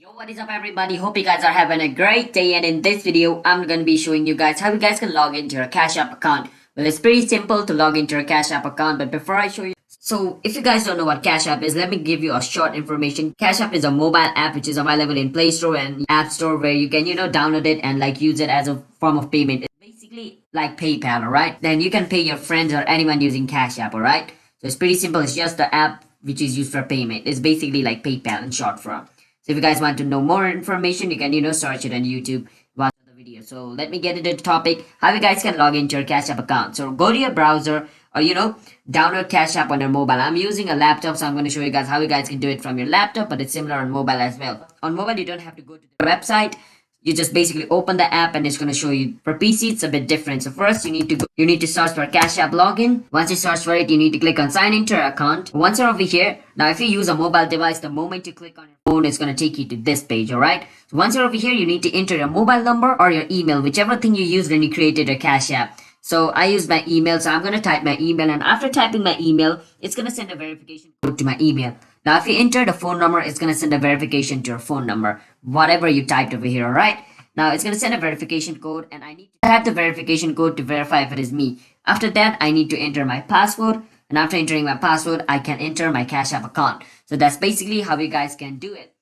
Yo, what is up everybody? Hope you guys are having a great day, and in this video I'm gonna be showing you guys how you guys can log into your Cash App account. Well, it's pretty simple to log into your Cash App account, but before I show you, so if you guys don't know what Cash App is, let me give you a short information. Cash App is a mobile app which is available in Play Store and App Store, where you can download it and use it as a form of payment. It's basically like PayPal, alright? Then you can pay your friends or anyone using Cash App, alright? So it's pretty simple. It's just the app which is used for payment. It's basically like PayPal in short form. So if you guys want to know more information, you can search it on YouTube, watch the video. So let me get into the topic, how you guys can log into your Cash App account. So go to your browser or download Cash App on your mobile. I'm using a laptop, so I'm going to show you guys how you guys can do it from your laptop, but it's similar on mobile as well. On mobile, you don't have to go to the website. You just basically open the app and it's going to show you. For PC, it's a bit different. So first you need to search for Cash App login. Once you search for it, you need to click on sign into your account. Once you're over here, now if you use a mobile device, the moment you click on your phone, it's going to take you to this page, alright? So once you're over here, you need to enter your mobile number or your email, whichever thing you used when you created your Cash App. So I use my email, so I'm going to type my email, and after typing my email, it's going to send a verification code to my email. Now if you enter the phone number, it's going to send a verification to your phone number, whatever you typed over here, alright? Now it's going to send a verification code, and I need to type the verification code to verify if it is me. After that, I need to enter my password, and after entering my password, I can enter my Cash App account. So that's basically how you guys can do it.